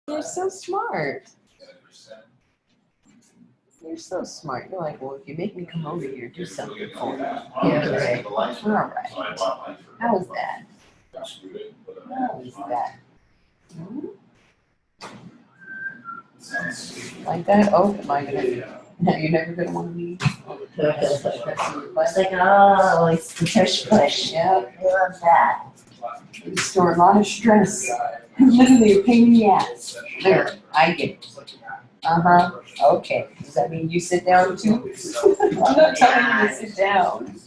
You're so smart. You're so smart. You're like, well, if you make me come over here, do something for me. Yeah, okay. All right. How's that? How's that? Hmm? Like that? Oh, am I gonna? No, you're never gonna want to leave. It's like, oh, it's the tush push. Yeah, I love that. you store a lot of stress. Literally a pain in the ass. There, I get it. Okay. Does that mean you sit down too? I'm not telling you to sit down.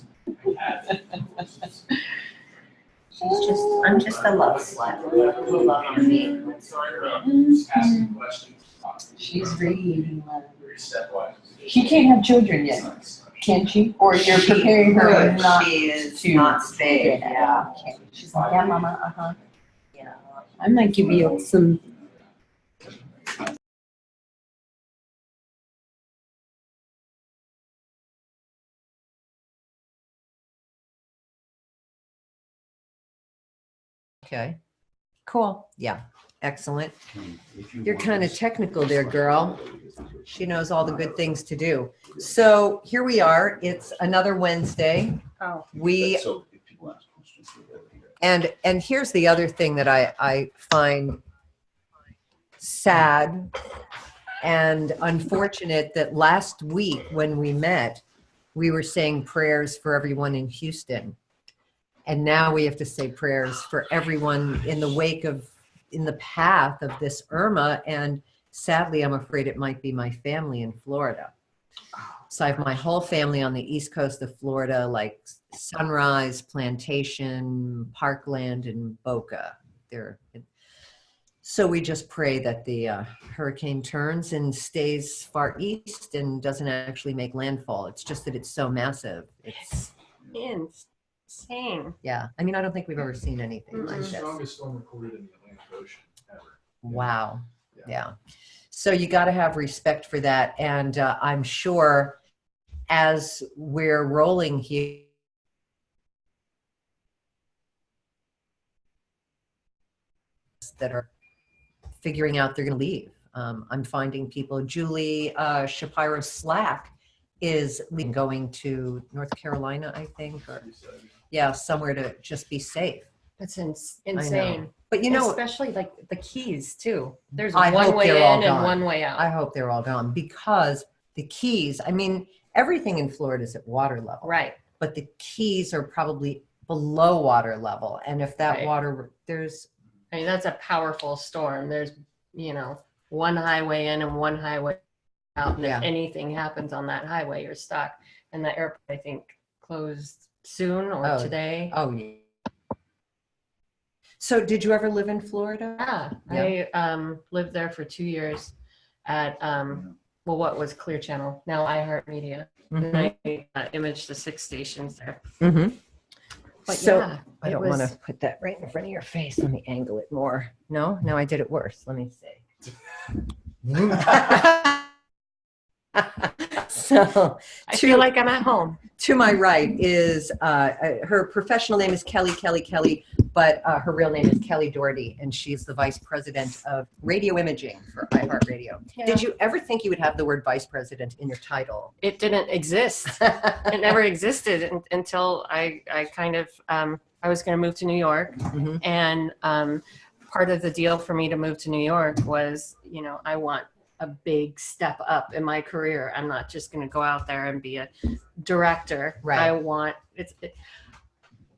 I'm just a love slut. Who love on me. So I'm in. She's radiating love. She can't have children yet, can she? Or you're preparing her not She is to not spayed, yeah. Okay. She's like, yeah, mama, Yeah. I might give you some. Okay, cool. Yeah, excellent. You're kind of technical there, girl. She knows all the good things to do. So here we are. It's another Wednesday. Oh. And here's the other thing that I find sad and unfortunate, that last week when we met, we were saying prayers for everyone in Houston. And now we have to say prayers for everyone in the wake of, in the path of this Irma. And sadly, I'm afraid it might be my family in Florida. So I have my whole family on the east coast of Florida, like Sunrise, Plantation, Parkland, and Boca. So we just pray that the hurricane turns and stays far east and doesn't actually make landfall. It's just that it's so massive. It's insane. Yeah. I mean, I don't think we've ever seen anything like this. The strongest storm recorded in the Atlantic Ocean ever. Wow. Yeah. So you got to have respect for that. And I'm sure as we're rolling here, that are figuring out they're going to leave. I'm finding people. Julie Shapiro Slack is going to North Carolina, I think, or yeah, somewhere to just be safe. That's insane. But you know, especially like the Keys too. There's I one hope way they're all in and gone. one way out. I hope they're all gone, because the Keys, I mean, everything in Florida is at water level. Right. But the Keys are probably below water level. And if that Right. water, I mean, that's a powerful storm. There's, one highway in and one highway out. And Yeah. if anything happens on that highway, you're stuck. And the airport, I think, closed soon or today. Oh, yeah. So did you ever live in Florida? Yeah. I lived there for 2 years at, what was Clear Channel, now iHeartRadio. Mhm. And I imaged the 6 stations there. Mm-hmm. But So yeah, I don't want to put that right in front of your face. Let me angle it more. No, I did it worse. Let me see. So I feel like I'm at home. to my right is her professional name is Kelly, but her real name is Kelly Doherty, and she's the vice president of radio imaging for iHeartRadio. Yeah. Did you ever think you would have the word vice president in your title? It didn't exist. It never existed until I kind of, I was going to move to New York. Mm-hmm. And part of the deal for me to move to New York was, I want a big step up in my career. I'm not just going to go out there and be a director. Right.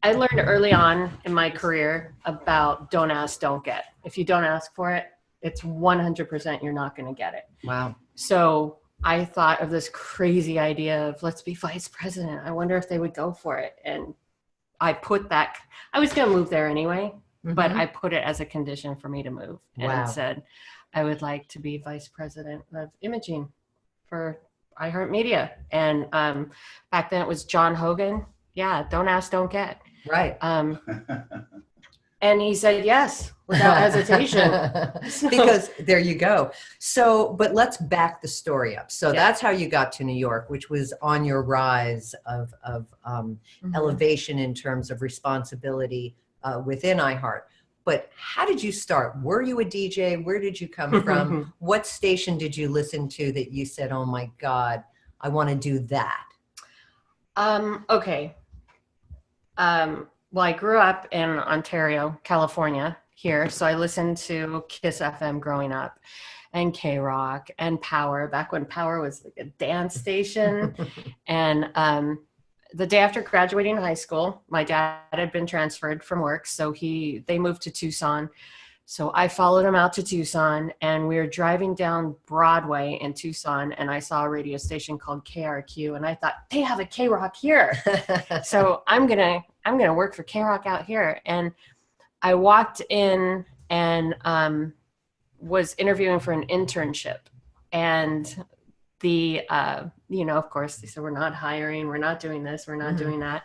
I learned early on in my career about don't ask, don't get. If you don't ask for it, it's 100% you're not going to get it. Wow. So I thought of this crazy idea of let's be vice president. I wonder if they would go for it. And I put that, I was going to move there anyway, but I put it as a condition for me to move. Wow. And said, I would like to be vice president of imaging for iHeartMedia. And back then it was John Hogan. Yeah, don't ask, don't get. Right. And he said yes without hesitation. Because there you go. So, but let's back the story up. So that's how you got to New York, which was on your rise of elevation in terms of responsibility within iHeart. But how did you start? Were you a DJ? Where did you come from? What station did you listen to that you said, oh my God, I want to do that? Okay. Well, I grew up in Ontario, California here. So I listened to KIIS-FM growing up, and K-Rock and Power, back when Power was like a dance station. And the day after graduating high school, my dad had been transferred from work. So they moved to Tucson. So I followed him out to Tucson, and we were driving down Broadway in Tucson, and I saw a radio station called KRQ, and I thought, they have a K-Rock here. So I'm gonna work for K-Rock out here. And I walked in and was interviewing for an internship, and of course they said, we're not hiring, we're not doing this, we're not doing that.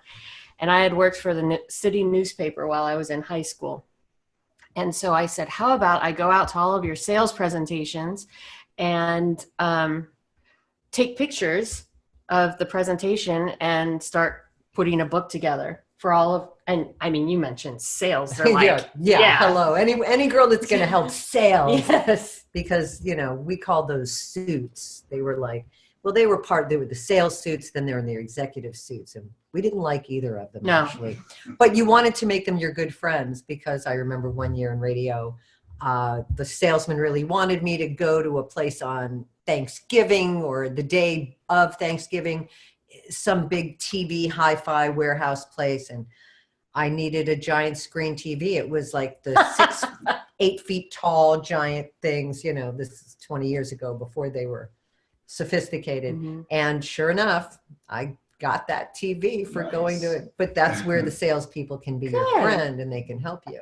And I had worked for the city newspaper while I was in high school. And so I said, how about I go out to all of your sales presentations and take pictures of the presentation and start putting a book together for all of, and I mean, you mentioned sales. They're like, yeah. Hello. Any girl that's going to help sales. Yes. Because, we called those suits. They were like, well, they were the sales suits, then they're in their executive suits. And we didn't like either of them, actually. But you wanted to make them your good friends, because I remember one year in radio, the salesman really wanted me to go to a place on Thanksgiving or the day of Thanksgiving, some big TV hi-fi warehouse place. And I needed a giant screen TV. It was like the 8 feet tall giant things, this is 20 years ago, before they were sophisticated. And sure enough, I got that TV for going to it. But that's where the salespeople can be your friend, and they can help you.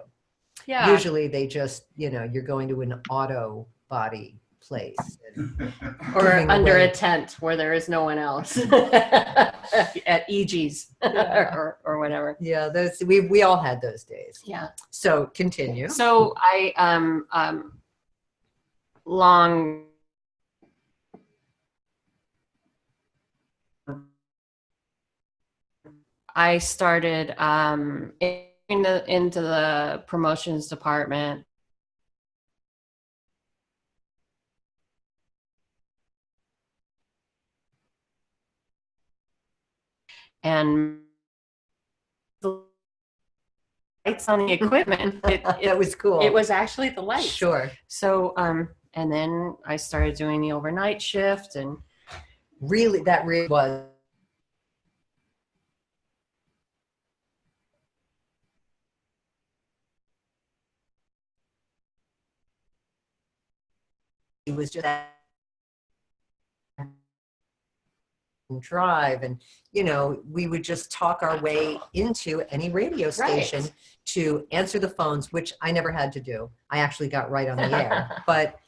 Yeah. Usually they just, you're going to an auto body place. Or under a tent where there is no one else at EG's or whatever. Yeah, we all had those days. Yeah. So continue. So I started into the promotions department. And the lights on the equipment. That was cool. It was actually the lights. Sure. So, and then I started doing the overnight shift, and that really was. It was just drive, and we would just talk our way into any radio station to answer the phones, which I never had to do. I actually got right on the air, but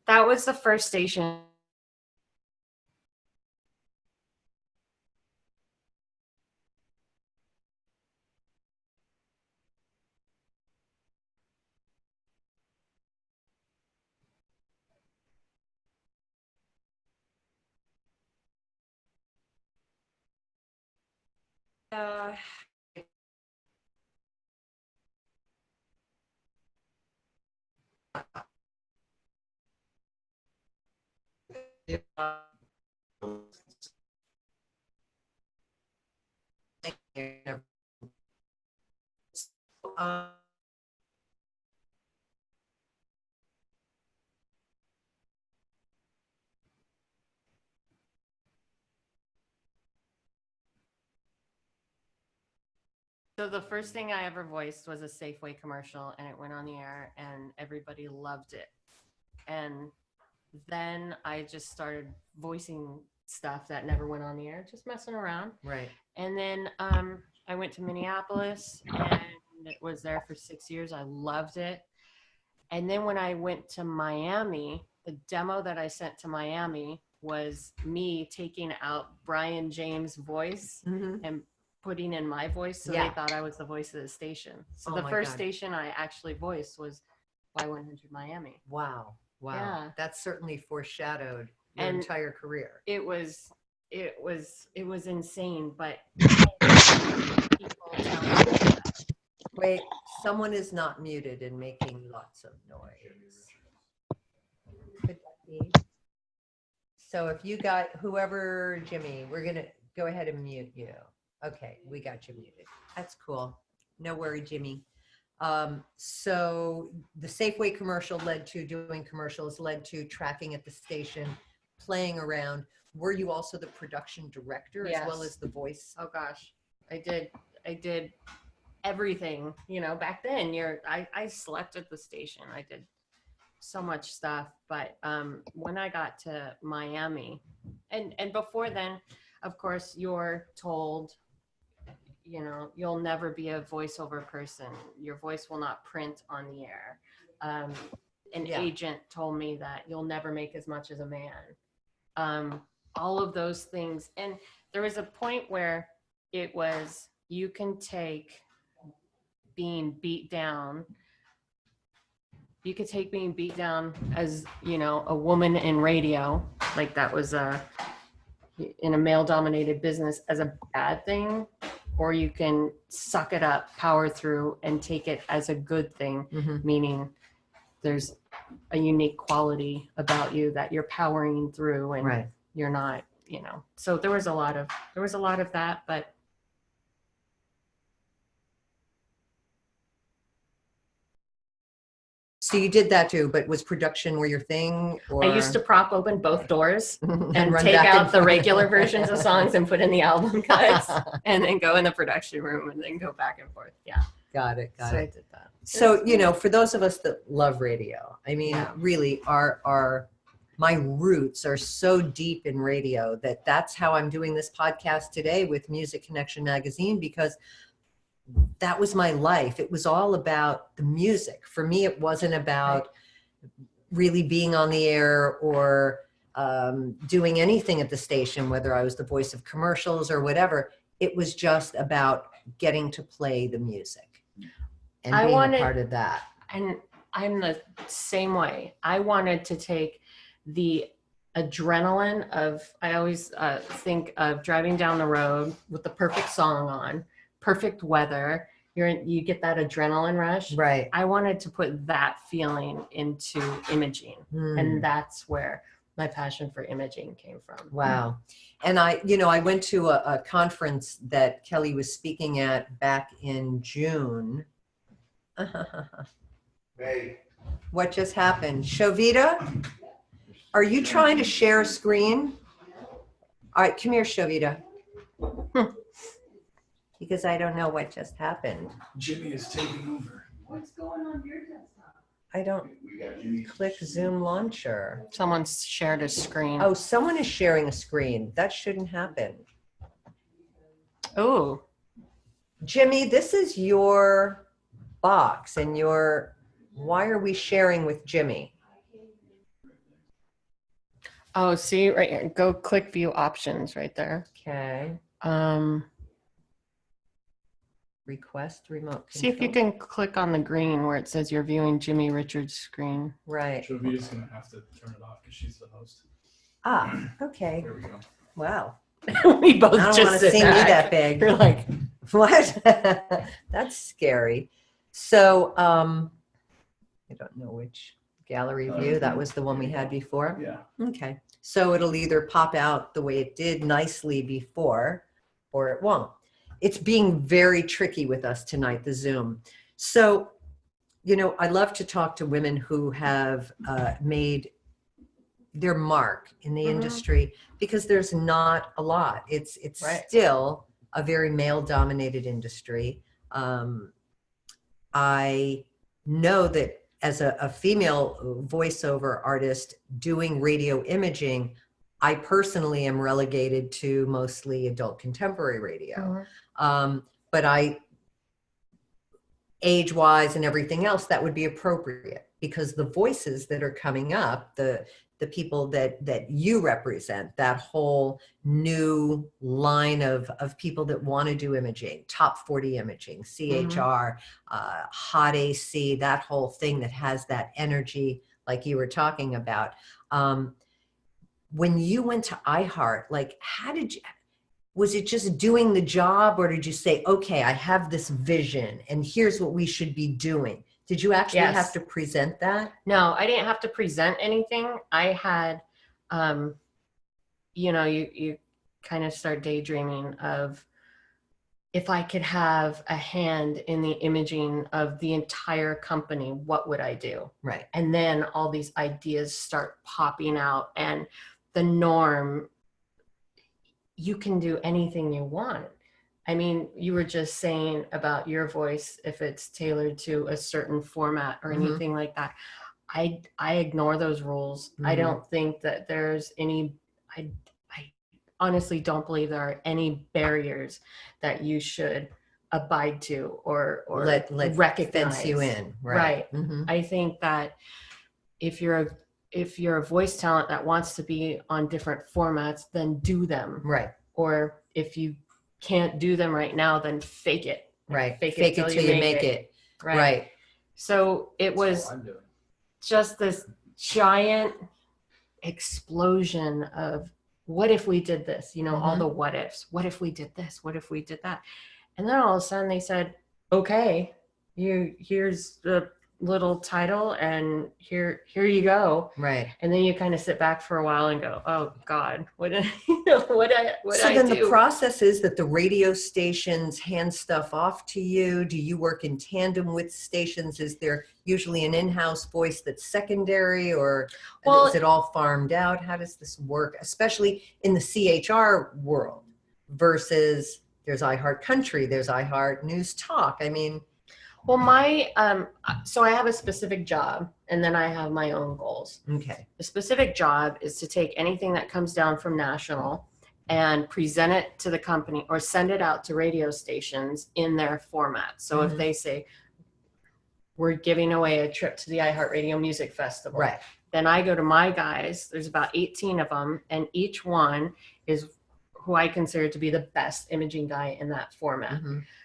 that was the first station. So the first thing I ever voiced was a Safeway commercial, and it went on the air, and everybody loved it. And then I just started voicing stuff that never went on the air, just messing around. Right. And then I went to Minneapolis and was there for 6 years. I loved it. And then when I went to Miami, the demo that I sent to Miami was me taking out Brian James' voice and putting in my voice, so they thought I was the voice of the station. So the first station I actually voiced was Y100 Miami. Wow. Yeah. That certainly foreshadowed your entire career. It was it was insane, but people tell me that. Wait, someone is not muted and making lots of noise. Could that be? So if you got whoever, Jimmy, we're going to go ahead and mute you. Okay, we got you muted. That's cool. No worry, Jimmy. So the Safeway commercial led to doing commercials, led to tracking at the station, playing around. Were you also the production director as well as the voice? Oh gosh, I did everything. You know, back then I slept at the station. I did so much stuff. But when I got to Miami, and before then, of course, you're told, you know, you'll never be a voiceover person. Your voice will not print on the air. An agent told me that you'll never make as much as a man. All of those things. And there was a point where it was, you can take being beat down. You could take being beat down as, you know, a woman in radio, like that was in a male-dominated business, as a bad thing, or you can suck it up, power through, and take it as a good thing, meaning there's a unique quality about you that you're powering through, and you're not, you know. So there was a lot of that, but so you did that too, but was production where your thing? Or? I used to prop open both doors and run take back out and the regular versions of songs and put in the album cuts, and then go in the production room and then go back and forth. Yeah. Got it. So I did that. So, you know, for those of us that love radio, I mean, really my roots are so deep in radio that's how I'm doing this podcast today with Music Connection Magazine, because that was my life. It was all about the music. For me, it wasn't about really being on the air or doing anything at the station, whether I was the voice of commercials or whatever. It was just about getting to play the music and being a part of that. And I'm the same way. I wanted to take the adrenaline of, I always think of driving down the road with the perfect song on, perfect weather, you get that adrenaline rush. Right. I wanted to put that feeling into imaging. And that's where my passion for imaging came from. Wow. And I went to a conference that Kelly was speaking at back in June. Hey. What just happened? Shovita, are you trying to share a screen? All right, come here, Shovita. Because I don't know what just happened. Jimmy is taking over. What's going on your desktop? I don't click Zoom launcher. Someone's shared a screen. Oh, someone is sharing a screen. That shouldn't happen. Oh. Jimmy, this is your box and why are we sharing with Jimmy? Oh, see right here. Go click view options right there. Okay. Request remote control. See if you can click on the green where it says you're viewing Jimmy Richards' screen. Right. Jovita's going to have to turn it off because she's the host. Ah, okay. There we go. Wow. We both I don't just want to see me that big. You're like, what? That's scary. So, I don't know which gallery view. That was the one we had before. Yeah. Okay. So it'll either pop out the way it did nicely before, or it won't. It's being very tricky with us tonight, the Zoom. So, I love to talk to women who have made their mark in the industry, because there's not a lot. It's still a very male-dominated industry. I know that as a female voiceover artist doing radio imaging, I personally am relegated to mostly adult contemporary radio. But age-wise and everything else, that would be appropriate, because the voices that are coming up, the people that you represent, that whole new line of people that want to do imaging, top 40 imaging, CHR, hot AC, that whole thing that has that energy like you were talking about. when you went to iHeart, like, was it just doing the job, or did you say, okay, I have this vision and here's what we should be doing? Did you actually Yes. have to present that? No, I didn't have to present anything. I had, you kind of start daydreaming of, if I could have a hand in the imaging of the entire company, what would I do? Right. And then all these ideas start popping out, and the norm, you can do anything you want. I mean, you were just saying about your voice, if it's tailored to a certain format or anything like that. I ignore those rules. I don't think that there's any, I honestly don't believe there are any barriers that you should abide to or Let recognize. fence you in. Right. Mhm. I think that if you're a voice talent that wants to be on different formats, then do them. Right. Or if you can't do them right now, then fake it. Right. Fake it till you make it. Right. So it That's was all I'm doing. just this giant explosion of, what if we did this? All the what ifs. What if we did this? What if we did that? And then all of a sudden they said, okay, here's the little title, and here you go. Right. And then you kind of sit back for a while and go, oh God, what did So I then do? the process is that the radio stations hand stuff off to you. Do you work in tandem with stations? Is there usually an in-house voice that's secondary, or is it all farmed out? How does this work, especially in the CHR world versus there's iHeart Country, there's iHeart News Talk? I mean, Well, so I have a specific job, and then I have my own goals. okay. The specific job is to take anything that comes down from national and present it to the company or send it out to radio stations in their format. So if they say, we're giving away a trip to the iHeartRadio Music Festival, Right. then I go to my guys, there's about 18 of them, and each one is who I consider to be the best imaging guy in that format.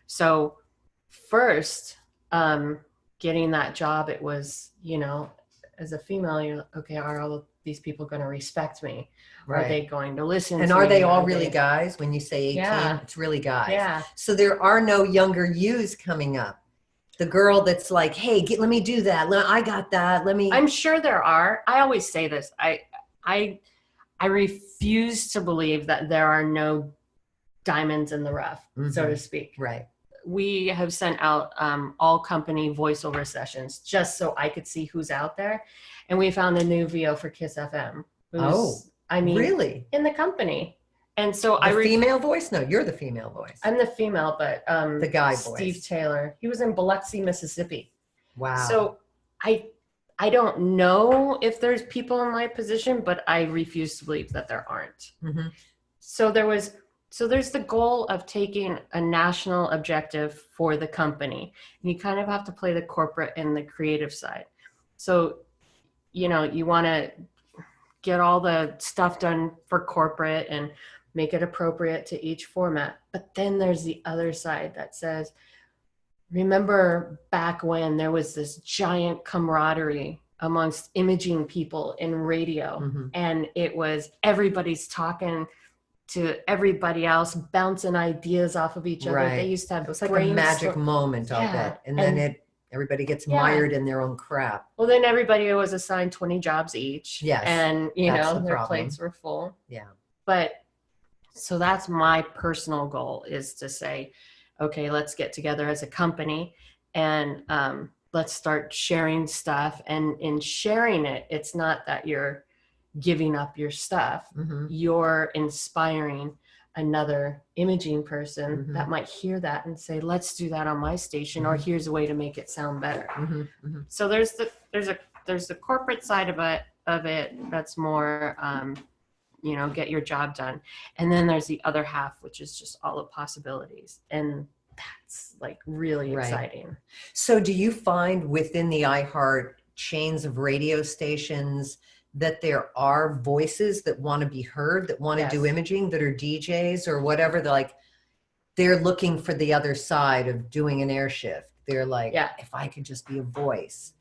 So first, getting that job, it was, as a female, you're like, okay, are all of these people going to respect me? Right. Are they going to listen And to are me? they all really guys? When you say 18, Yeah. it's really guys. Yeah. So there are no younger yous coming up. The girl that's like, hey, let me do that. I got that. Let me. I'm sure there are. I always say this. I refuse to believe that there are no diamonds in the rough, so to speak. Right. We have sent out all company voiceover sessions just so I could see who's out there. And we found a new VO for KIIS-FM. Really? In the company. And so The female voice? No, you're the female voice. I'm the female, but the guy Steve voice. Taylor, he was in Biloxi, Mississippi. Wow. So I don't know if there's people in my position, but I refuse to believe that there aren't. So there's the goal of taking a national objective for the company. And you kind of have to play the corporate and the creative side. So, you want to get all the stuff done for corporate and make it appropriate to each format. But then there's the other side that says, remember back when there was this giant camaraderie amongst imaging people in radio, and it was everybody's talking to everybody else, bouncing ideas off of each other. Right. They used to have it was like a magic moment of it. And then everybody gets mired in their own crap. Well, then everybody was assigned 20 jobs each. Yes, And, that's the their problem. plates were full. Yeah. But so that's my personal goal, is to say, okay, let's get together as a company and let's start sharing stuff. And in sharing it, it's not that you're giving up your stuff. You're inspiring another imaging person that might hear that and say, let's do that on my station, or here's a way to make it sound better. So there's the corporate side of it that's more get your job done. And then there's the other half, which is just all the possibilities. And that's like really exciting. So do you find within the iHeart chains of radio stations that there are voices that want to be heard, that want to do imaging, that are DJs or whatever? They're looking for the other side of doing an air shift. They're like, if I could just be a voice.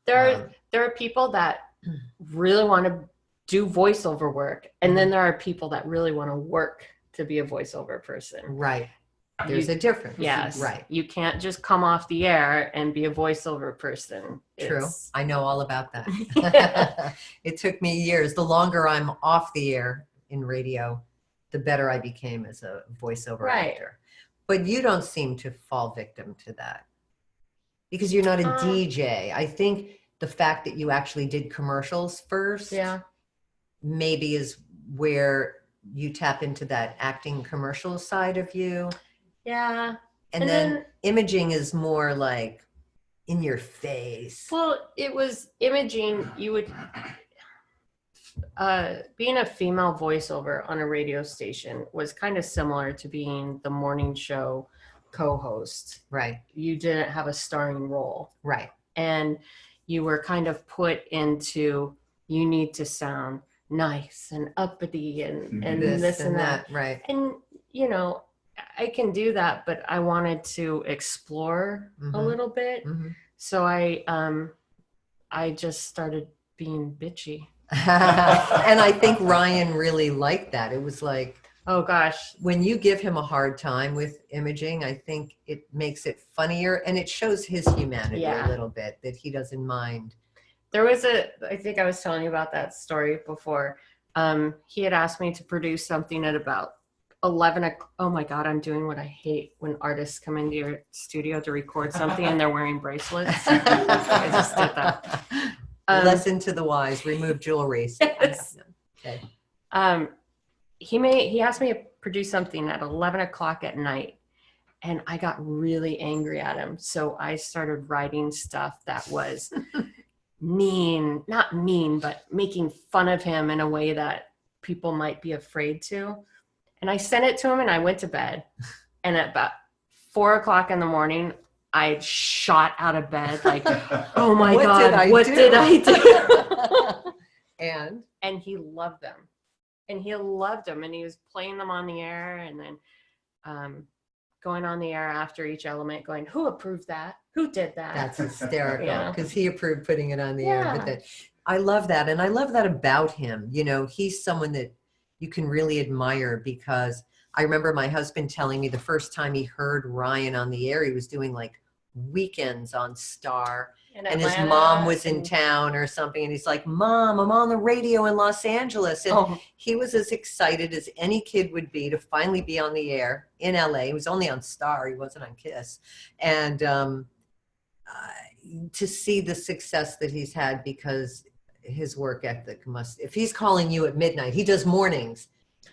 There are people that really want to do voiceover work. And then there are people that really want to work to be a voiceover person. Right. There's a difference. Yes. Right. You can't just come off the air and be a voiceover person. True. I know all about that. It took me years. The longer I'm off the air in radio, the better I became as a voiceover actor. But you don't seem to fall victim to that because you're not a DJ. I think the fact that you actually did commercials first maybe is where you tap into that acting commercial side of you. Yeah. And then imaging is more like in your face. Well, it was imaging. You would, being a female voiceover on a radio station was kind of similar to being the morning show co-host. Right. You didn't have a starring role. Right. And you were kind of put into, you need to sound nice and uppity and this and that. Right. And, you know, I can do that, but I wanted to explore a little bit. So I just started being bitchy. And I think Ryan really liked that. It was like, oh gosh, when you give him a hard time with imaging, I think it makes it funnier and it shows his humanity a little bit, that he doesn't mind. There was I think I was telling you about that story before. He had asked me to produce something at about 11 o'clock. Oh my God, I'm doing what I hate when artists come into your studio to record something and they're wearing bracelets. I just did that. Lesson to the wise, remove jewelry. Yes. Okay. He asked me to produce something at 11 o'clock at night and I got really angry at him. So I started writing stuff that was mean, not mean, but making fun of him in a way that people might be afraid to. And I sent it to him and I went to bed. And at about 4 o'clock in the morning, I shot out of bed like, oh my God, what did I do? And he loved them. And he loved them. And he was playing them on the air and then going on the air after each element going, who approved that? Who did that? That's hysterical because he approved putting it on the air. But then, I love that. And I love that about him. You know, he's someone that you can really admire because I remember my husband telling me the first time he heard Ryan on the air, he was doing like weekends on Star and his mom was in town or something. And he's like, Mom, I'm on the radio in Los Angeles. And he was as excited as any kid would be to finally be on the air in LA. He was only on Star. He wasn't on KIIS. And to see the success that he's had because his work ethic if he's calling you at midnight, he does mornings.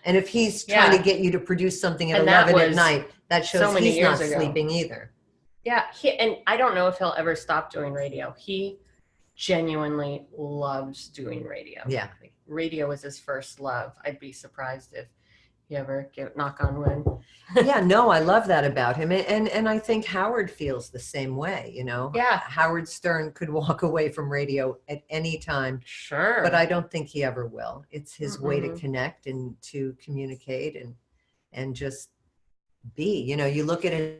And if he's trying to get you to produce something at 11 at night, that shows he's not sleeping either. Yeah. And I don't know if he'll ever stop doing radio. He genuinely loves doing radio. Yeah. Radio was his first love. I'd be surprised if he ever knock on wood. Yeah, no, I love that about him. And I think Howard feels the same way, you know? Yeah. Howard Stern could walk away from radio at any time. Sure. But I don't think he ever will. It's his way to connect and to communicate and just be. You know, you look at it.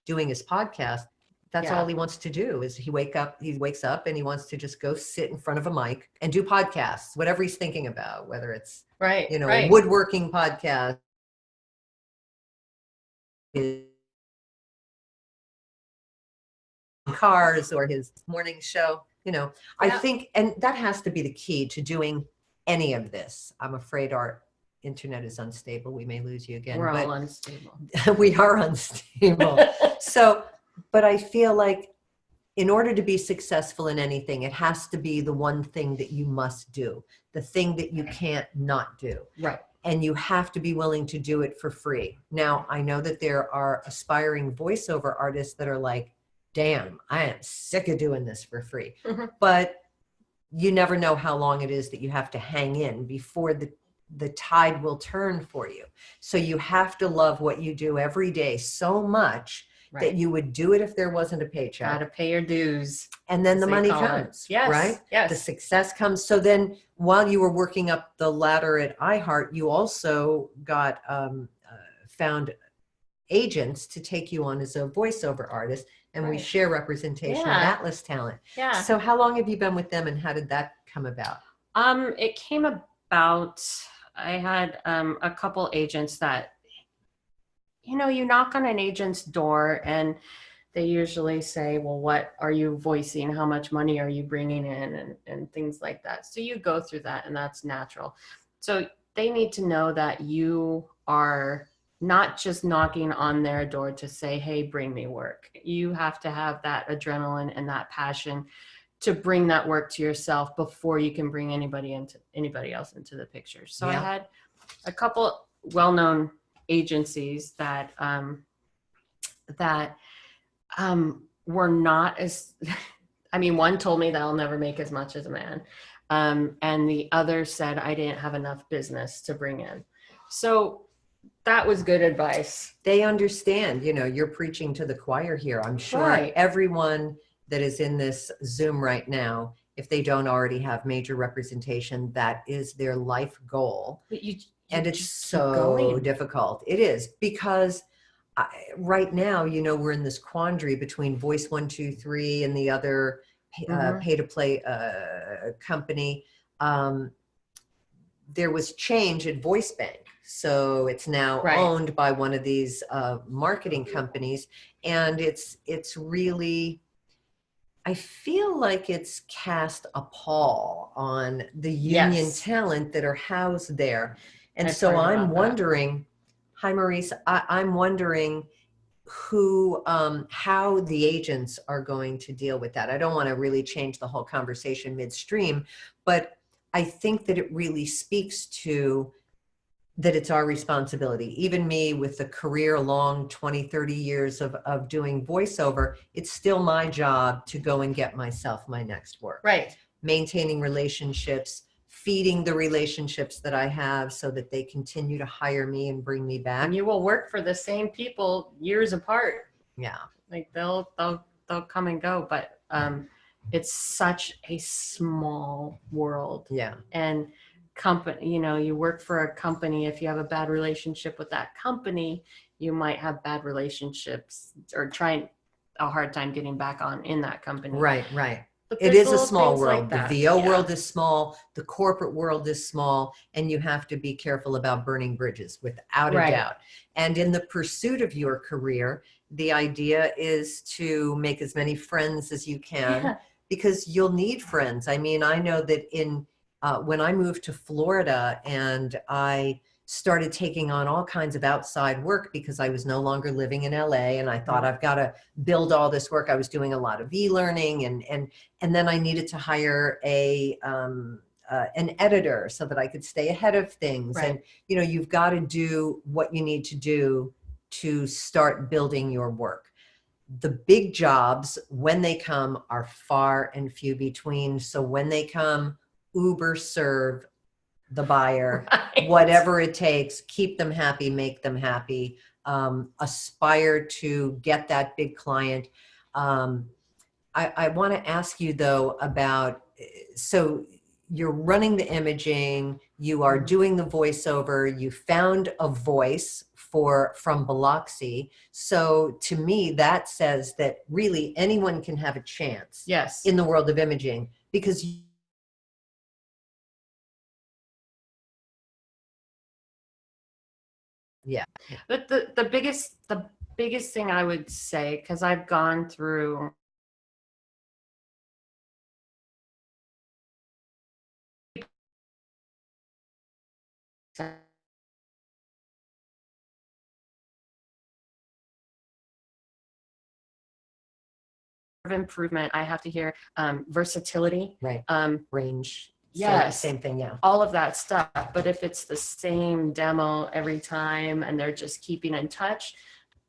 Doing his podcast, that's all he wants to do is he wakes up and he wants to just go sit in front of a mic and do podcasts, whatever he's thinking about, whether it's a woodworking podcast, his cars or his morning show, you know. I think, and that has to be the key to doing any of this. I'm afraid our internet is unstable. We may lose you again. We're all unstable. We are unstable. So, but I feel like in order to be successful in anything, it has to be the one thing that you must do, the thing that you can't not do. Right. And you have to be willing to do it for free. Now, I know that there are aspiring voiceover artists that are like, damn, I am sick of doing this for free. But you never know how long it is that you have to hang in before the tide will turn for you. So you have to love what you do every day so much that you would do it if there wasn't a paycheck. Got to pay your dues. And then the money comes, right? Yes. The success comes. So then while you were working up the ladder at iHeart, you also got found agents to take you on as a voiceover artist. and we Right. share representation of Yeah. Atlas talent. Yeah. So how long have you been with them and how did that come about? It came about, I had a couple agents that, you knock on an agent's door and they usually say, well, what are you voicing? How much money are you bringing in? And things like that. So you go through that and that's natural. So they need to know that you are not just knocking on their door to say, hey, bring me work. You have to have that adrenaline and that passion to bring that work to yourself before you can bring anybody else into the picture. So Yeah. I had a couple well-known agencies that were not as, I mean, one told me that I'll never make as much as a man. And the other said I didn't have enough business to bring in. So that was good advice. They understand, you're preaching to the choir here. I'm sure Right. everyone that is in this Zoom right now, if they don't already have major representation, that is their life goal. But you And it's just keep so going. difficult. It is because right now, we're in this quandary between Voice 123 and the other pay to play company. There was change at Voice Bank. So it's now Right. owned by one of these marketing companies. And it's really, I feel like it's cast a pall on the union Yes. talent that are housed there. And I've so heard I'm about that. wondering, hi Maurice, I'm wondering how the agents are going to deal with that. I don't want to really change the whole conversation midstream, but I think that it really speaks to that it's our responsibility. Even me with the career long 20, 30 years of doing voiceover, it's still my job to go and get myself my next work. Right. Maintaining relationships, feeding the relationships that I have so that they continue to hire me and bring me back. And you will work for the same people years apart. Yeah. Like they'll come and go, but it's such a small world. Yeah. And company, you work for a company. If you have a bad relationship with that company, you might have bad relationships or trying a hard time getting back on in that company. Right. But It there's is a little small things world. like that. The VO Yeah. world is small. The corporate world is small. And you have to be careful about burning bridges without a Right. doubt. And in the pursuit of your career, the idea is to make as many friends as you can. Yeah. Because you'll need friends. I mean, I know that when I moved to Florida and I started taking on all kinds of outside work because I was no longer living in LA and I thought I've got to build all this work. I was doing a lot of e-learning and then I needed to hire an editor so that I could stay ahead of things. Right. And, you've got to do what you need to do to start building your work. The big jobs, when they come, are far and few between. So when they come, Uber serve the buyer, Right. whatever it takes, keep them happy, make them happy, aspire to get that big client. I want to ask you though about, so you're running the imaging, you are doing the voiceover, you found a voice from Biloxi. So to me, that says that really anyone can have a chance Yes. in the world of imaging because yeah. But the biggest thing I would say, because I've gone through improvement, I have to hear versatility, Right. Range. Yes. Same thing. Yeah. all of that stuff. But if it's the same demo every time and they're just keeping in touch,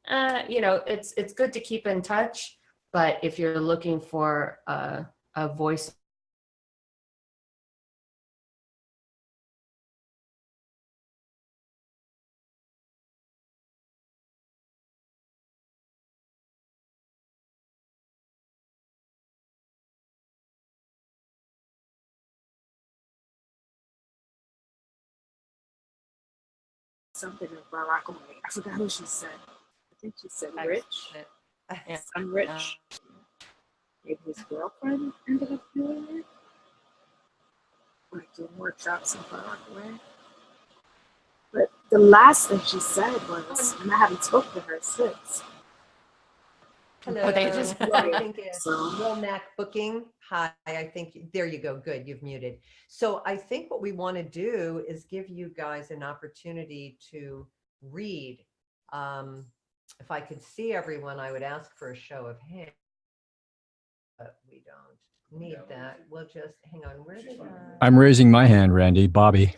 it's good to keep in touch. But if you're looking for a voice, something of Barack Obama. I forgot who she said. I think she said Rich. Yeah. Some rich, maybe his girlfriend ended up doing it. Or doing workshops so far away. But the last thing she said was, and I haven't spoken to her since. Hello. Oh, they just- I think it's So- Womack Booking. Hi, I think, there you go. Good, you've muted. So I think what we want to do is give you guys an opportunity to read. If I could see everyone, I would ask for a show of hands. But we don't need that. We'll just, hang on, where did I'm raising my hand, Randy, Bobby.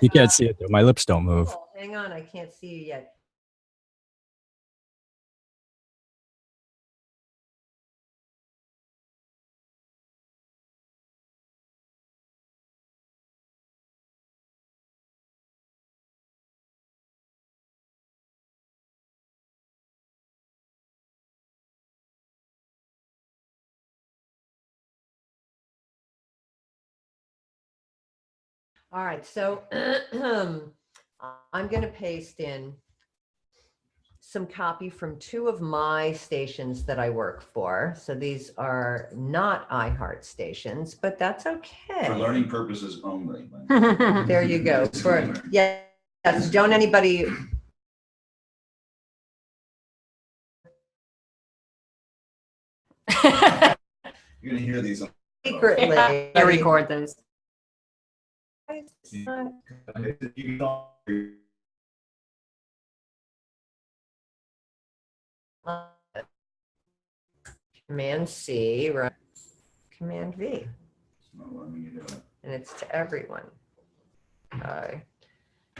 You can't see it though. My lips don't move. Oh, hang on, I can't see you yet. All right, so I'm going to paste in some copy from two of my stations that I work for. So these are not iHeart stations, but that's okay. For learning purposes only. There you go. For, Disclaimer. yes, don't anybody. You're gonna hear these. Secretly. I record those. Command C, right? Command V, It's not letting me do it. and it's to everyone.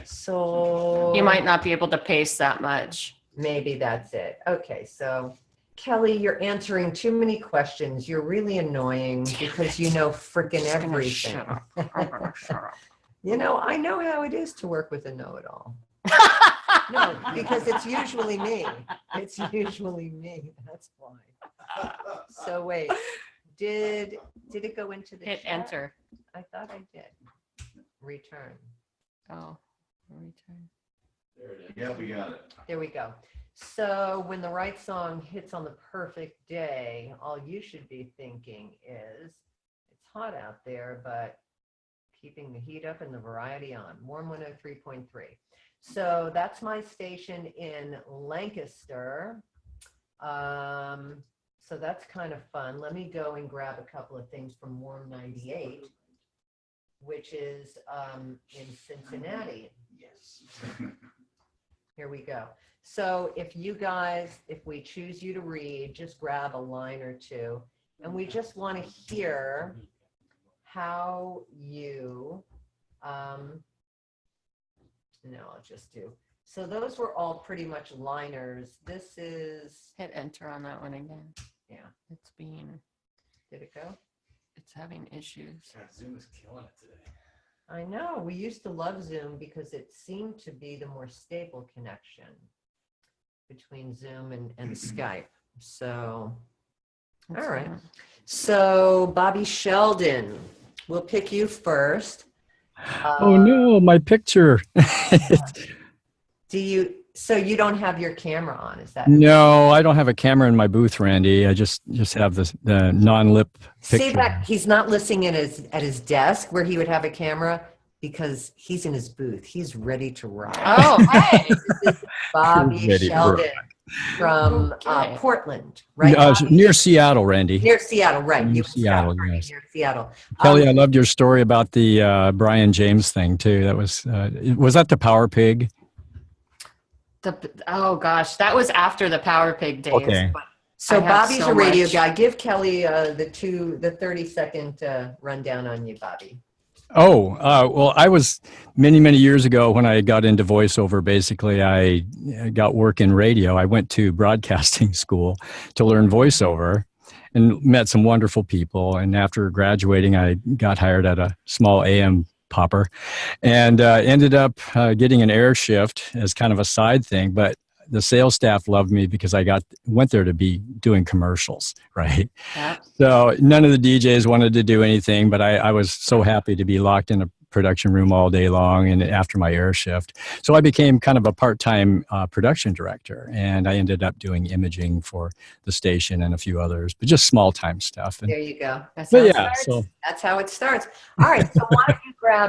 So You might not be able to paste that much. maybe that's it. Okay, so Kelly, you're answering too many questions. You're really annoying because you know freaking Just gonna everything. shut up. I'm gonna shut up. You know, I know how it is to work with a know-it-all. No, because it's usually me. It's usually me. That's why. So wait, did it go into the Hit chat? enter. I thought I did. Return. Oh, return. There it is. Yeah, we got it. There we go. So when the right song hits on the perfect day, all you should be thinking is, it's hot out there, but keeping the heat up and the variety on. Warm 103.3. So that's my station in Lancaster. So that's kind of fun. Let me go and grab a couple of things from Warm 98, which is in Cincinnati. Yes. Here we go. So if you guys, if we choose you to read, just grab a line or two. And we just want to hear how you, no, I'll just do. So those were all pretty much liners. This is, Hit enter on that one again. yeah, It's being, did it go? it's having issues. God, Zoom is killing it today. I know, we used to love Zoom because it seemed to be the more stable connection between Zoom and Skype. So, That's all right. fine. So Bobby Sheldon, we'll pick you first. Oh no, my picture. So you don't have your camera on, is that? No, I don't have a camera in my booth, Randy. I just have the non-lip picture. See that he's not listening at his desk where he would have a camera because he's in his booth. He's ready to rock. Oh, hey. This is Bobby Ready to Sheldon rock. from Okay. Portland, right? Bobby? Near Seattle, Randy. Near Seattle, right? Near You Seattle, Seattle, yes. Near Seattle. Kelly, I loved your story about the Brian James thing too. That was that the Power Pig? Oh gosh, that was after the Power Pig days. Okay. But So I have Bobby's so a radio much. guy. Give Kelly the 30-second rundown on you, Bobby. Oh, well, I was many years ago when I got into voiceover. Basically, I got work in radio. I went to broadcasting school to learn voiceover and met some wonderful people. And after graduating, I got hired at a small AM popper and ended up getting an air shift as kind of a side thing. But the sales staff loved me because I went there to be doing commercials, right? Yeah. So none of the DJs wanted to do anything, but I was so happy to be locked in a production room all day long and after my air shift. So I became kind of a part-time production director, and I ended up doing imaging for the station and a few others, but just small-time stuff. And, There you go. That's but how it yeah, starts. so That's how it starts. All right. So why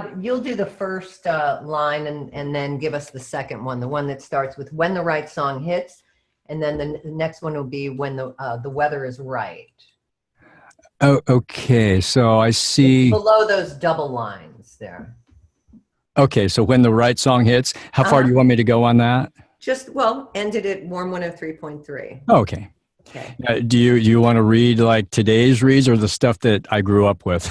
don't you'll do the first line and then give us the second one, the one that starts with when the right song hits. And then the next one will be when the weather is right. oh, okay. So I see. Below those double lines there. Okay, so when the right song hits, how far do you want me to go on that? Just, ended at Warm 103.3. Oh, okay. Okay. Do you want to read like today's reads or the stuff that I grew up with?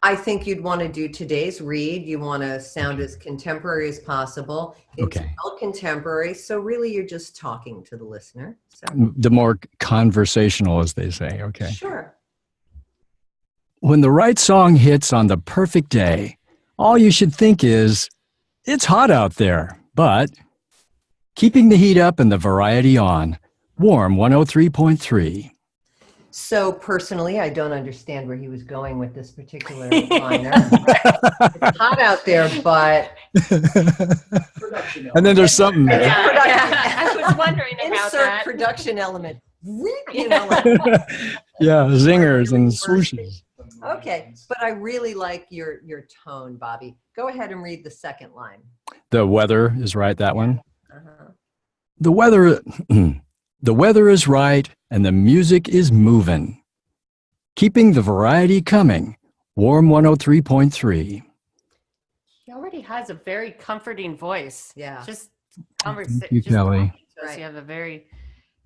I think you'd want to do today's read. You want to sound as contemporary as possible. It's all contemporary. So really you're just talking to the listener. So The more conversational, as they say. Okay. sure. When the right song hits on the perfect day, all you should think is, it's hot out there, but keeping the heat up and the variety on. Warm 103.3. So personally, I don't understand where he was going with this particular liner. It's hot out there, but And then there's something there. I was wondering about insert that. production element. Yeah, zingers and swooshes. Okay, but I really like your tone, Bobby. Go ahead and read the second line. The weather is right, that one. Uh-huh. The weather is right and the music is moving. Keeping the variety coming. Warm 103.3. He already has a very comforting voice. Yeah. Just Thank you, conversation. Kelly. Right. You have a very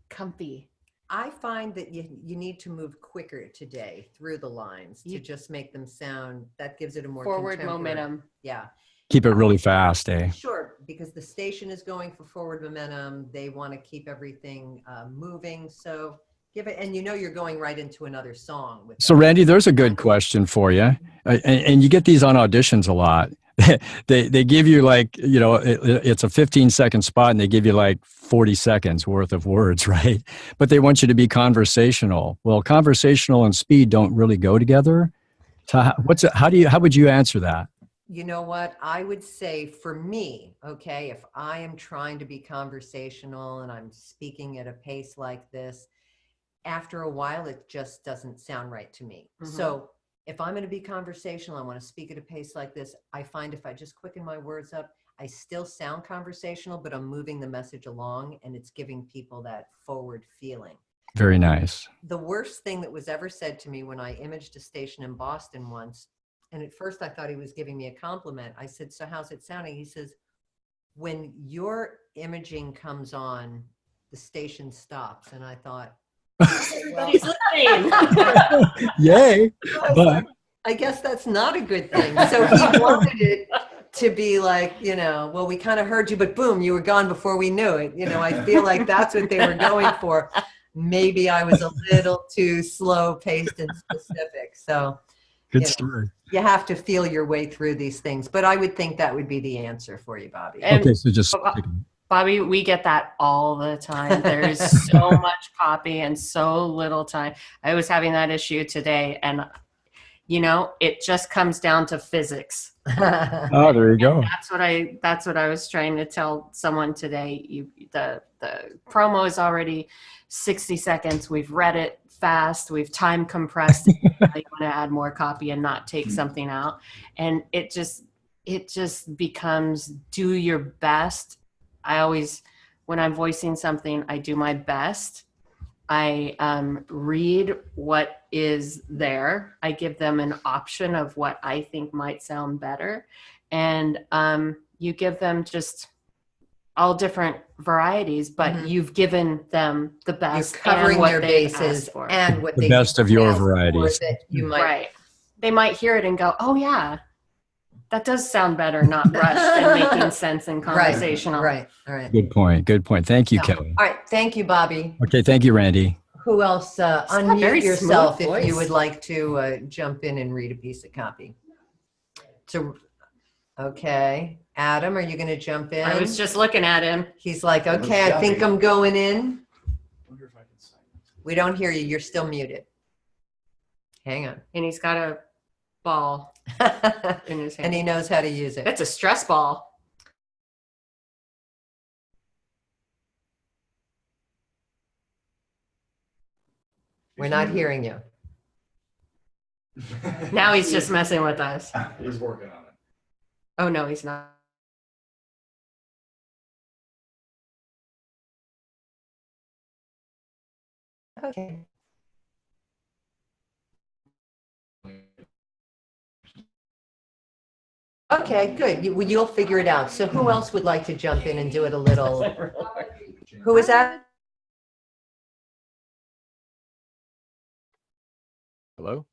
comfy. I find that you need to move quicker today through the lines to just make them sound, that gives it a more Forward contemporary- momentum. Yeah. Keep it really fast, eh? Sure, because the station is going for forward momentum. They want to keep everything moving. So give it, and you're going right into another song. With So, that. Randy, there's a good question for you. And you get these on auditions a lot. They give you like, it's a 15-second spot and they give you like 40 seconds worth of words, right? But they want you to be conversational. Well, conversational and speed don't really go together. So how would you answer that? You know what? I would say for me, okay, if I am trying to be conversational and I'm speaking at a pace like this, after a while, it just doesn't sound right to me. Mhm. So if I'm going to be conversational, I want to speak at a pace like this, I find if I just quicken my words up, I still sound conversational, but I'm moving the message along and it's giving people that forward feeling. Very nice. The worst thing that was ever said to me when I imaged a station in Boston once, and at first I thought he was giving me a compliment. I said, so how's it sounding? He says, when your imaging comes on, the station stops. And I thought, Everybody's listening. Yay. But I guess that's not a good thing. So he wanted it to be like, well, we kind of heard you, but boom, you were gone before we knew it. I feel like that's what they were going for. Maybe I was a little too slow paced and specific. So good story. you have to feel your way through these things. But I would think that would be the answer for you, Bobby. And- Okay, so just Bobby, we get that all the time. There is so much copy and so little time. I was having that issue today, and it just comes down to physics. oh, there you go. That's what I was trying to tell someone today. The promo is already 60 seconds. We've read it fast. We've time compressed. You want to add more copy and not take something out, and it just becomes do your best. I always, when I'm voicing something, I do my best. I read what is there. I give them an option of what I think might sound better. And you give them just all different varieties, but you've given them the best. You're covering and what their they've bases asked for. and what The they best of your asked for varieties. that you might. Right. They might hear it and go, oh, yeah, that does sound better, not rushed and making sense and conversational. Right. All right. Good point. Thank you, Yeah. Kelly. All right. Thank you, Bobby. Okay, thank you, Randy. Who else? got a Unmute very yourself smooth if you voice. would like to jump in and read a piece of copy. So, okay. Adam, are you going to jump in? I was just looking at him. He's like, okay, I think I'm going in. Wonder if I can sign it. We don't hear you. You're still muted. Hang on. And he's got a ball in his hand. And he knows how to use it. That's a stress ball. We're not hearing you. Now he's just messing with us. He's working on it. Oh, no, he's not. Okay. Okay, good. You'll figure it out. So who else would like to jump in and do it a little? Who is that? Hello?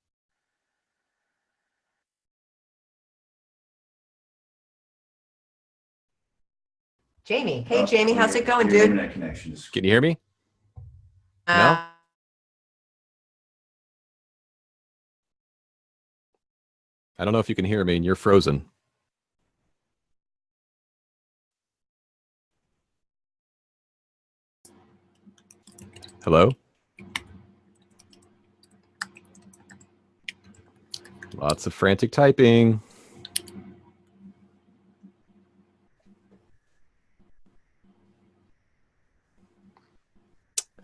Jamie. Hey, Jamie, how's it going, Your dude? internet connection is. Can you hear me? No? I don't know if you can hear me and you're frozen. Hello? Lots of frantic typing.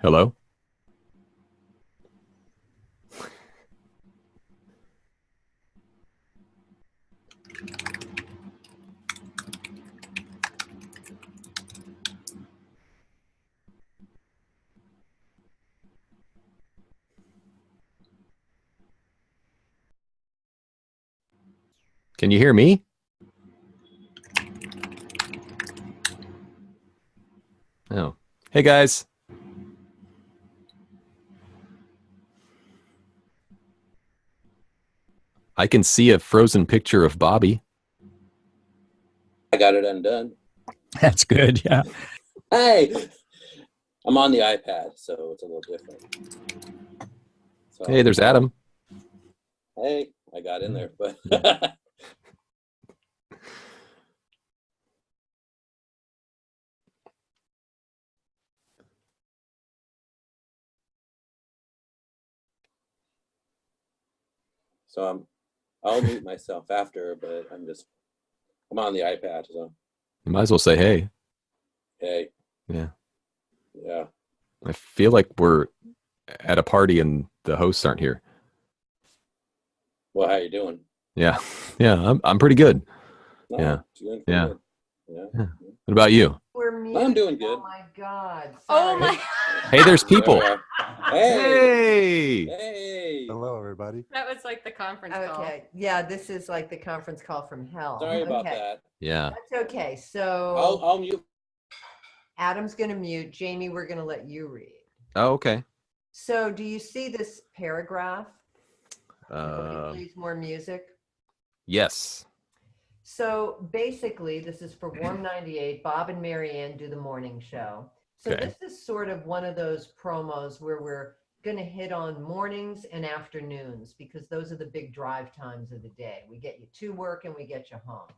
Hello? Can you hear me? Oh. Hey, guys. I can see a frozen picture of Bobby. I got it undone. That's good. Yeah. Hey, I'm on the iPad, so it's a little different. So, Hey, there's Adam. Hey, I got in there, but so I'll mute myself after, but I'm on the iPad, so You might as well say hey. hey, Yeah. yeah. I feel like we're at a party and the hosts aren't here. Well, how you doing? Yeah. Yeah, I'm pretty good. No, Yeah. doing Yeah. good. Yeah. Yeah. What about you? We're muted. I'm doing good. Oh my God. Oh, Sorry. my. Hey, there's people. There we are. Hey, Hey. hey. Hello, everybody. That was like the conference call. Okay. Yeah, this is like the conference call from hell. Sorry about Okay. that. Yeah. That's okay. So I'll mute. Adam's going to mute. Jamie, we're going to let you read. Oh, okay. So do you see this paragraph? Please, more music. Yes. So basically, this is for Warm 98. Bob and Marianne do the morning show. So Okay. this is sort of one of those promos where we're going to hit on mornings and afternoons because those are the big drive times of the day. We get you to work and we get you home.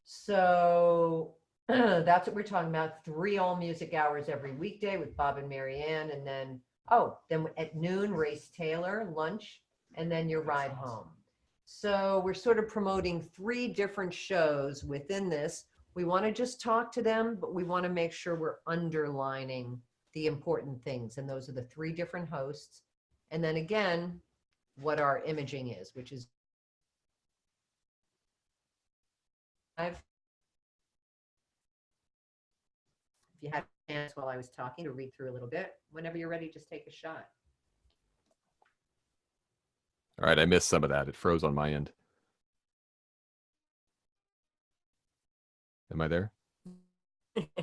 So that's what we're talking about. 3 all music hours every weekday with Bob and Marianne. And then, then at noon, Race Taylor, lunch, and then your ride home. So we're sort of promoting 3 different shows within this. We want to just talk to them, but we want to make sure we're underlining the important things. And those are the 3 different hosts. And then again, what our imaging is, which is if you had a chance while I was talking to read through a little bit, whenever you're ready, just take a shot. All right. I missed some of that. It froze on my end. Am I there?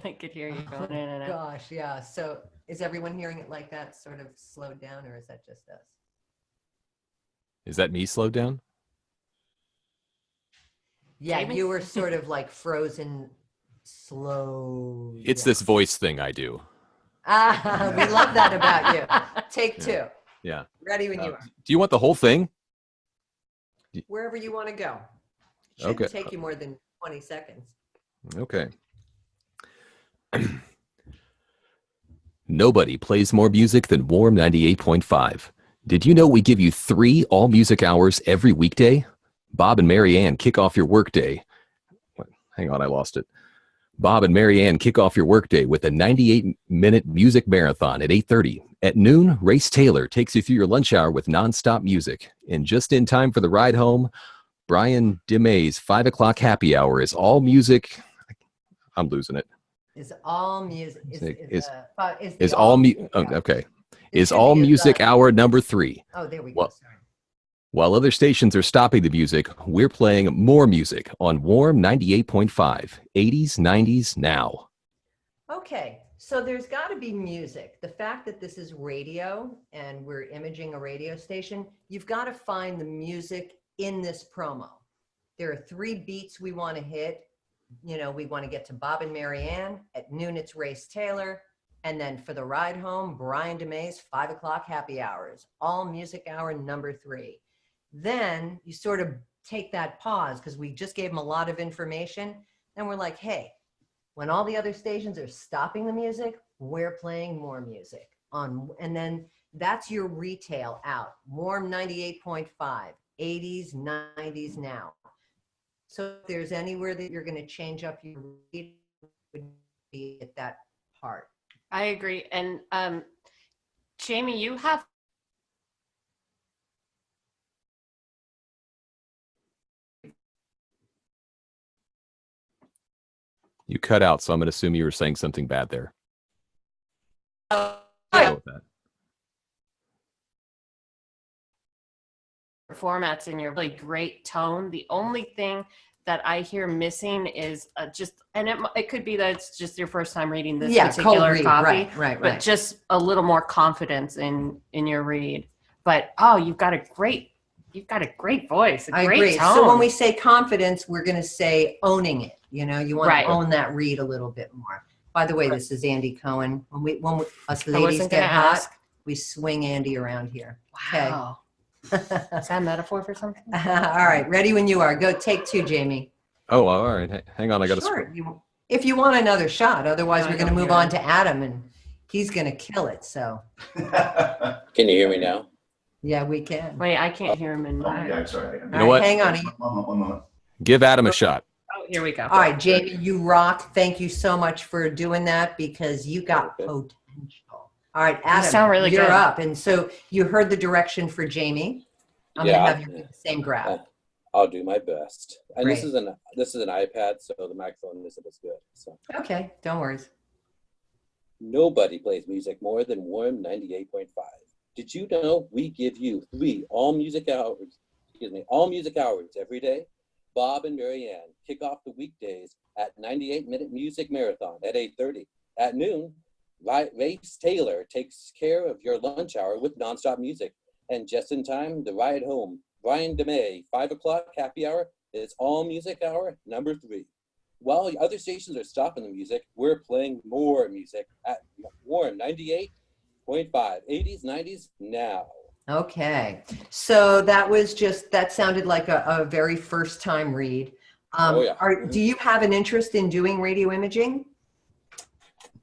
I could hear you going in and out. Gosh, yeah. So is everyone hearing it like that, sort of slowed down, or is that just us? Is that me slowed down? Yeah, Jamie? you were sort of like frozen, slow. It's this voice thing I do. Ah, we love that about you. Take 2. Yeah. Ready when you are. Do you want the whole thing? Wherever you want to go. Shouldn't Okay. take you more than 20 seconds. Okay. Nobody plays more music than Warm 98.5. Did you know we give you 3 all music hours every weekday? Bob and Mary Ann kick off your workday. Hang on, I lost it. Bob and Mary Ann kick off your workday with a 98-minute music marathon at 8:30. At noon, Race Taylor takes you through your lunch hour with nonstop music. And just in time for the ride home, Brian DeMay's 5 o'clock happy hour is all music. I'm losing it. Is all music. Okay. Is all music hour number 3. Oh, there we go. Well, Sorry. while other stations are stopping the music, we're playing more music on Warm 98.5. 80s, 90s, now. Okay, so there's got to be music. The fact that this is radio and we're imaging a radio station, you've got to find the music in this promo. There are 3 beats we want to hit. You know, we want to get to Bob and Mary Ann. At noon, it's Race Taylor. And then for the ride home, Brian DeMay's 5 o'clock happy hours, all music hour number 3. Then you sort of take that pause because we just gave them a lot of information. And we're like, hey, when all the other stations are stopping the music, we're playing more music on. And then that's your retail out. Warm 98.5, 80s, 90s now. So if there's anywhere that you're going to change up your read, would be at that part. I agree. And Jamie, you have You cut out, so I'm going to assume you were saying something bad there. Go with that. formats in your really great tone. The only thing that I hear missing is and it could be that it's just your first time reading this particular read. copy, Right. but just a little more confidence in your read. But you've got a great voice, I great agree. tone. So when we say confidence, we're going to say owning it. You know, you want Right. to own that read a little bit more. By the way, this is Andy Cohen. When us I ladies wasn't get gonna hot, ask. we swing Andy around here. Wow. Is that a metaphor for something? All right, ready when you are. Go take 2, Jamie. Oh, all right. Hang on, I got to. Sure. If you want another shot, otherwise No, we're I going to don't move hear on it. to Adam, and he's going to kill it. So Can you hear me now? yeah, we can. Wait, I can't hear him in Oh, my. yeah, sorry. You know what? Hang on. One moment. Give Adam a shot. Oh, here we go. All right, Jamie, you rock. Thank you so much for doing that because you got Okay. potential. All right, Adam, sound really you're good. up. And so you heard the direction for Jamie. I'm Yeah, going to have you do the same grab. I'll do my best. And Great. this is an iPad, so the microphone isn't as good. So Okay, don't worry. nobody plays music more than Warm 98.5. Did you know we give you 3 all music hours every day? Bob and Mary Ann kick off the weekdays at 98-minute music marathon at 8:30. At noon, Race Taylor takes care of your lunch hour with nonstop music. And just in time, the ride home, Brian DeMay, 5 o'clock happy hour is all music hour number 3. While other stations are stopping the music, we're playing more music at Warm 98.5, 80s, 90s, now. Okay, so that sounded like a very first time read. Oh, yeah. Do you have an interest in doing radio imaging?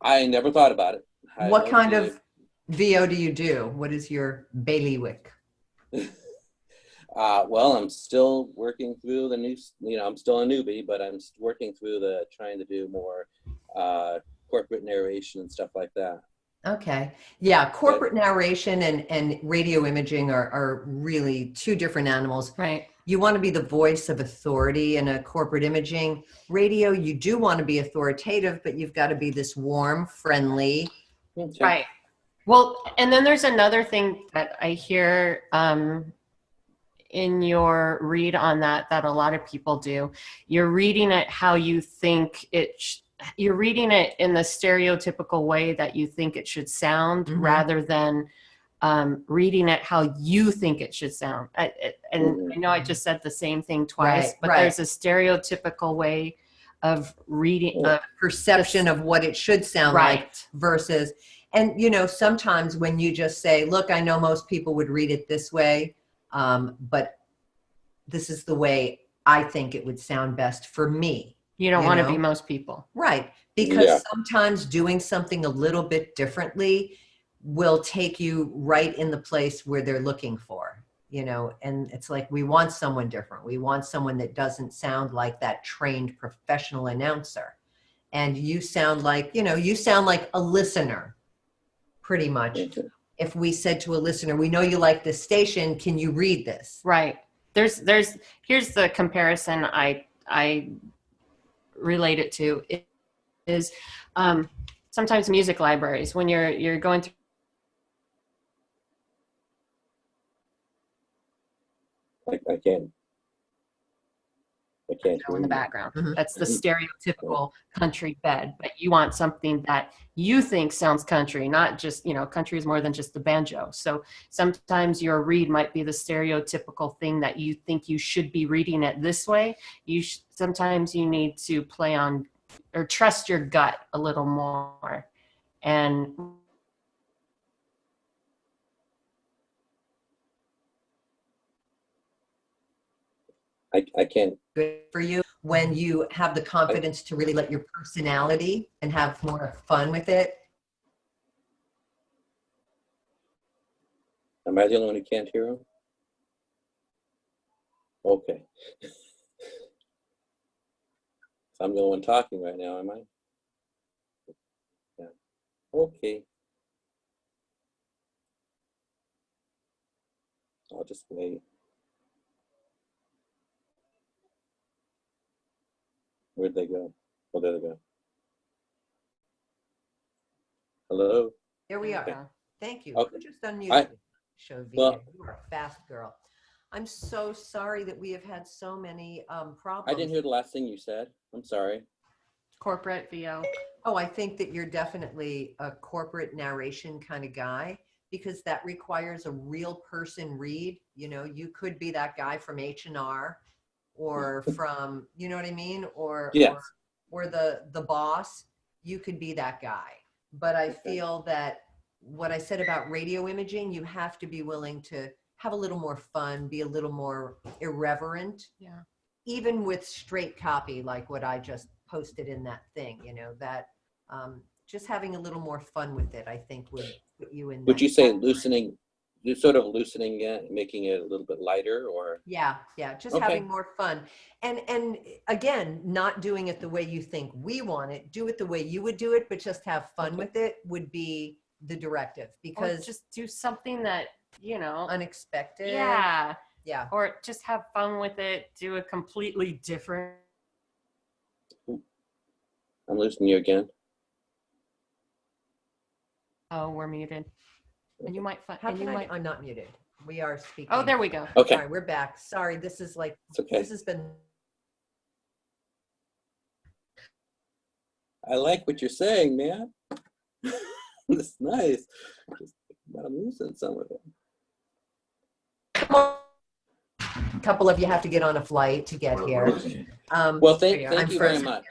I never thought about it. What kind of VO do you do? What is your bailiwick? Well, I'm still working through I'm still a newbie, but I'm working through trying to do more corporate narration and stuff like that. Okay. Yeah, corporate narration and radio imaging are really 2 different animals. Right. You want to be the voice of authority in a corporate imaging. Radio, you do want to be authoritative, but you've got to be this warm, friendly. Okay. Right. Well, and then there's another thing that I hear in your read on that a lot of people do. You're reading it how you think you're reading it in the stereotypical way that you think it should sound, Mhm. rather than reading it how you think it should sound. I know I just said the same thing twice, Right, but right. there's a stereotypical way of reading. Perception of what it should sound like versus, and sometimes when you just say, look, I know most people would read it this way, but this is the way I think it would sound best for me. You don't You want to know? be most people. Right. Because Yeah. sometimes doing something a little bit differently will take you right in the place where they're looking for. and it's like, we want someone different. We want someone that doesn't sound like that trained professional announcer. And you sound like, you sound like a listener, pretty much. If we said to a listener, we know you like this station, can you read this? Right. Here's the comparison I relate it to is sometimes music libraries, when you're going through I can't in hear the you. background. Mhm. That's the stereotypical country bed, but you want something that you think sounds country, not just, country is more than just the banjo. So sometimes your read might be the stereotypical thing that you think you should be reading it this way. Sometimes you need to play on or trust your gut a little more. And I can't. Good for you when you have the confidence to really let your personality and have more fun with it. Am I the only one who can't hear him? Okay. So I'm the only one talking right now, am I? Yeah. Okay. I'll just wait. Where'd they go? Oh, there they go. Hello? Here we are. Okay. Thank you. Okay. Who just unmuted? I- Show Vita. well- You are a fast girl. I'm so sorry that we have had so many problems. I didn't hear the last thing you said. I'm sorry. corporate VO. Oh, I think that you're definitely a corporate narration kind of guy, because that requires a real person read. You could be that guy from H&R or from, you know what I mean? Or, Yes. or the boss. You could be that guy. But I feel that what I said about radio imaging, you have to be willing to have a little more fun, be a little more irreverent. Yeah. Even with straight copy, like what I just posted in that thing, that just having a little more fun with it, I think would put you in. Would that you say category. loosening it, making it a little bit lighter, or? Yeah, just Okay. having more fun. And again, not doing it the way you think we want it. Do it the way you would do it, but just have fun Okay. with it would be the directive, Or because just do something that, unexpected. yeah. Yeah. Or just have fun with it. Do a completely different. I'm losing you again. Oh, we're muted. And you might find. How And you can might. I'm not muted. We are speaking. Oh, there we go. Okay. All right, we're back. Sorry, this is like, It's okay. this has been. I like what you're saying, man. It's nice. Just, I'm losing some of it. A couple of you have to get on a flight to get here. Well, thank I'm you very frozen. much.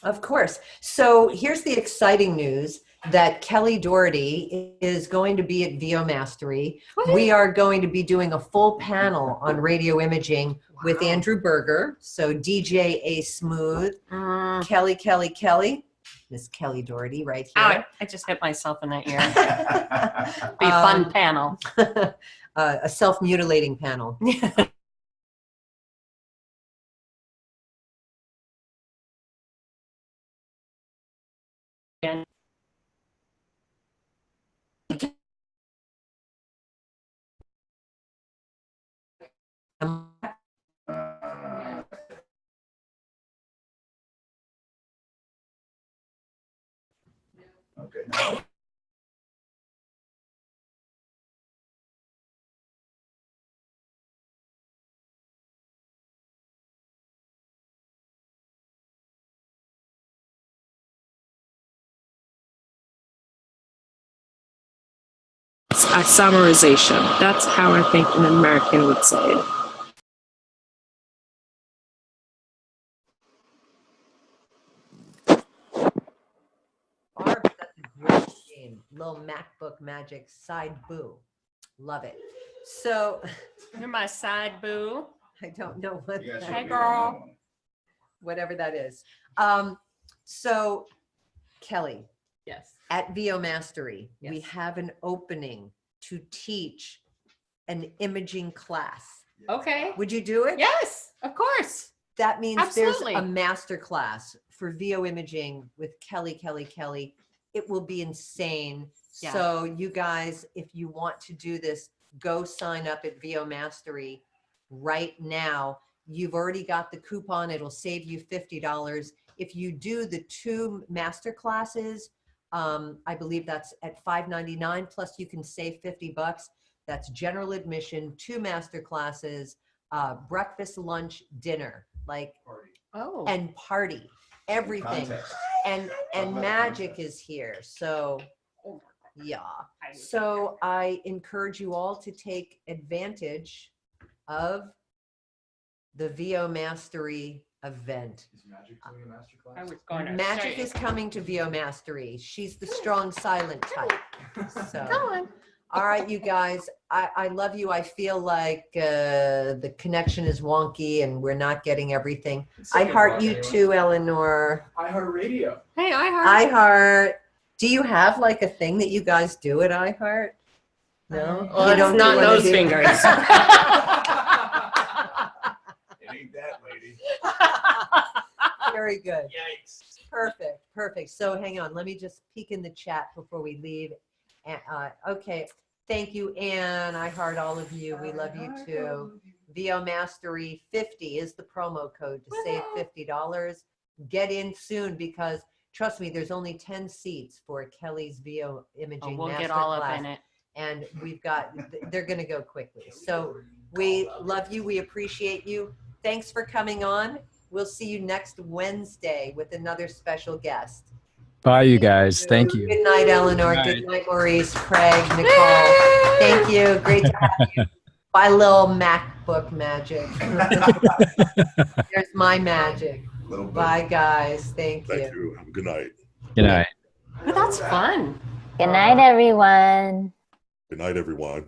Of course. So here's the exciting news that Kelly Doherty is going to be at VO Mastery. We are going to be doing a full panel on radio imaging with Andrew Berger. So DJ A Smooth, Kelly, Miss Kelly Doherty right here. I just hit myself in the ear. Be a fun panel. A self-mutilating panel. Okay. A summarization. That's how I think an American would say it. Barb, that's a great game. Little MacBook Magic side boo. Love it. So You're my side boo. I don't know what You guys that- should Hey, be girl. on that one. whatever that is. So Kelly, Yes. at VO Mastery, we Yes. have an opening to teach an imaging class. Okay. Would you do it? Yes, of course. That means Absolutely. there's a master class for VO imaging with Kelly. It will be insane. Yeah. So you guys, if you want to do this, go sign up at VO Mastery right now. You've already got the coupon. It'll save you $50. If you do the 2 master classes, I believe that's at $5.99, plus you can save $50. That's general admission, 2 master classes, breakfast, lunch, dinner, like, Oh. and party, everything. Context. And about magic context. is here. So Oh my yeah. God. So I encourage you all to take advantage of the VO Mastery event. Is Magic doing a masterclass? I was going to Magic say. is coming to VO Mastery. She's the strong, silent type. So, Come on. all right, you guys, I love you. I feel like the connection is wonky and we're not getting everything. I heart you too, Eleanor. iHeartRadio. Hey, I heart. Do you have like a thing that you guys do at iHeart? No, Well, you it's don't not do one of those these? fingers. It ain't that, lady. Very good. Yikes. Perfect. So hang on, let me just peek in the chat before we leave. Okay, thank you, Anne. I heart all of you. We love you too. VO Mastery 50 is the promo code to save $50. Get in soon because trust me, there's only 10 seats for Kelly's VO imaging We'll master get all up class. in it. And they're going to go quickly. So we love you. We appreciate you. Thanks for coming on. We'll see you next Wednesday with another special guest. Bye, you guys. Thank you. Good night, Eleanor. Good night. Good night, Maurice, Craig, Nicole. Thank you. Great to have you. Bye, little MacBook magic. There's my magic. Little bit. Bye, guys. Thank you. Thank you. Have a good night. Good night. But that's fun. Good night, everyone. Good night, everyone.